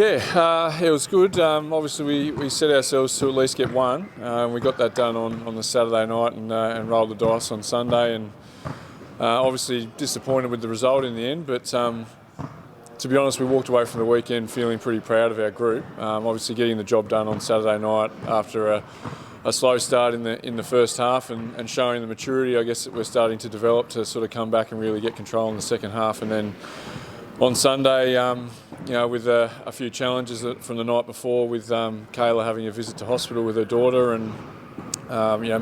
Yeah, it was good. Obviously, we set ourselves to at least get one. We got that done on the Saturday night and rolled the dice on Sunday. And obviously disappointed with the result in the end. But to be honest, we walked away from the weekend feeling pretty proud of our group. Obviously, getting the job done on Saturday night after a slow start in the first half and showing the maturity, I guess, that we're starting to develop to sort of come back and really get control in the second half. And then on Sunday, with a few challenges from the night before, with Kayla having a visit to hospital with her daughter and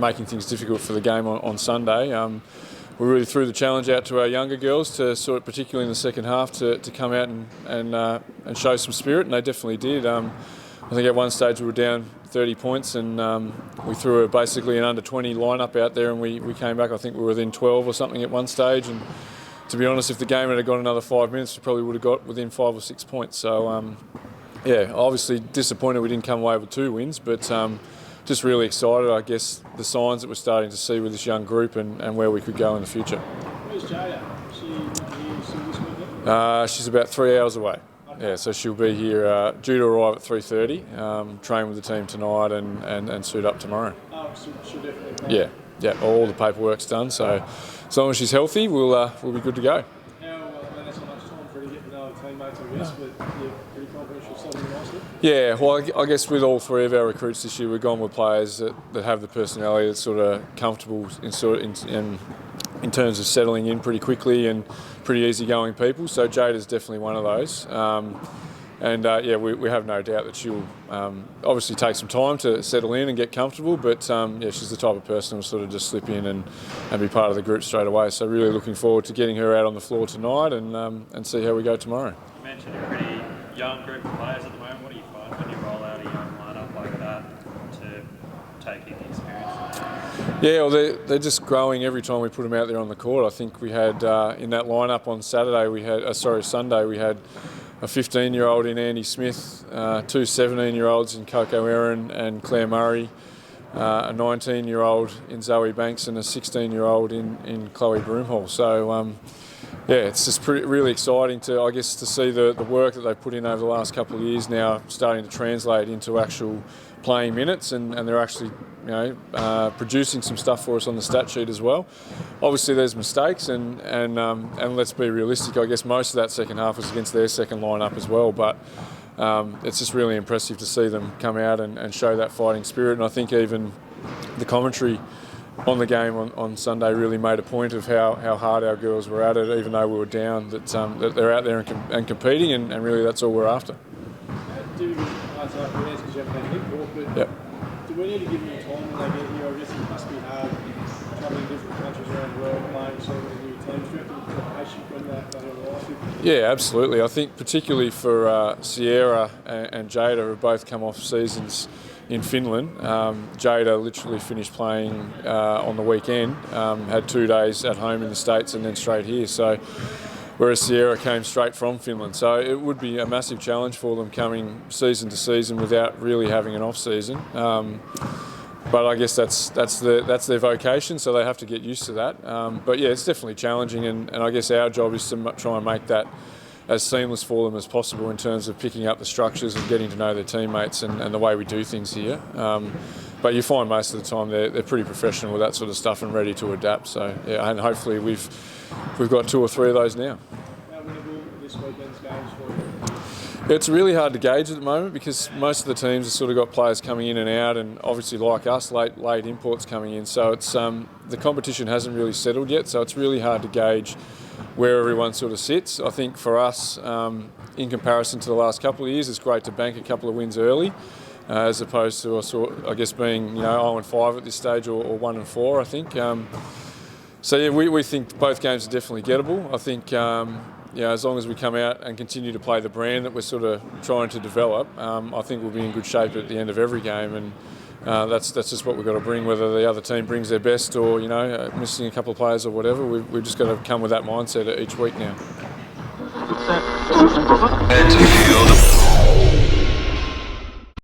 making things difficult for the game on Sunday, we really threw the challenge out to our younger girls to sort of, particularly in the second half, to come out and show some spirit, and they definitely did. I think at one stage we were down 30 points and we threw basically an under 20 lineup out there, and we came back. I think we were within 12 or something at one stage, and to be honest, if the game had gone another 5 minutes, we probably would have got within 5 or 6 points. So, obviously disappointed we didn't come away with 2 wins, but just really excited, I guess, the signs that we're starting to see with this young group and where we could go in the future. Where's Jada? Is she She's about 3 hours away. Okay. Yeah, so she'll be here, due to arrive at 3:30, train with the team tonight and suit up tomorrow. Oh, she'll definitely. Yeah, all the paperwork's done, so as long as she's healthy, we'll be good to go. That's not much time for her to get to know her teammates, I guess, but you're pretty confident she'll settle in nicely? Yeah, well, I guess with all 3 of our recruits this year, we've gone with players that have the personality that's sort of comfortable in terms of settling in pretty quickly and pretty easygoing people. So Jada's definitely one of those. We have no doubt that she'll obviously take some time to settle in and get comfortable, but she's the type of person who'll sort of just slip in and be part of the group straight away. So really looking forward to getting her out on the floor tonight and see how we go tomorrow. You mentioned a pretty young group of players at the moment. What do you find when you roll out a young lineup like that to take in the experience? Yeah, well, they're just growing every time we put them out there on the court. I think we had in that lineup on Sunday we had a 15-year-old in Andy Smith, 2 17-year-olds in Coco Erin and Claire Murray, a 19-year-old in Zoe Banks and a 16-year-old in Chloe Broomhall. So, it's just really exciting to see the work that they've put in over the last couple of years now starting to translate into actual playing minutes, and they're actually producing some stuff for us on the stat sheet as well. Obviously there's mistakes and let's be realistic, I guess most of that second half was against their second lineup as well, but it's just really impressive to see them come out and show that fighting spirit. And I think even the commentary on the game on Sunday really made a point of how hard our girls were at it, even though we were down, that they're out there and competing, and really that's all we're after. Yep. Do we need to give them time when they get here? I guess it must be hard travelling different countries around the world, playing so many new teams. Do you have to be patient when that arrives? Yeah, absolutely. I think particularly for Sierra and Jada, who have both come off seasons in Finland. Jada literally finished playing on the weekend, had 2 days at home in the States and then straight here. So, whereas Sierra came straight from Finland. So it would be a massive challenge for them coming season to season without really having an off season. But I guess that's their vocation, so they have to get used to that. It's definitely challenging, and I guess our job is to try and make that as seamless for them as possible in terms of picking up the structures and getting to know their teammates and the way we do things here. But you find most of the time they're pretty professional with that sort of stuff and ready to adapt. So and hopefully we've got 2 or 3 of those now. How winnable this weekend's games for you? It's really hard to gauge at the moment because most of the teams have sort of got players coming in and out, and obviously like us, late imports coming in. So it's the competition hasn't really settled yet. So it's really hard to gauge where everyone sort of sits. I think for us, in comparison to the last couple of years, it's great to bank a couple of wins early. As opposed to, I guess, being 0-5 at this stage or 1-4, I think. We think both games are definitely gettable. I think as long as we come out and continue to play the brand that we're sort of trying to develop, I think we'll be in good shape at the end of every game, and that's just what we've got to bring. Whether the other team brings their best or missing a couple of players or whatever, we've just got to come with that mindset each week now.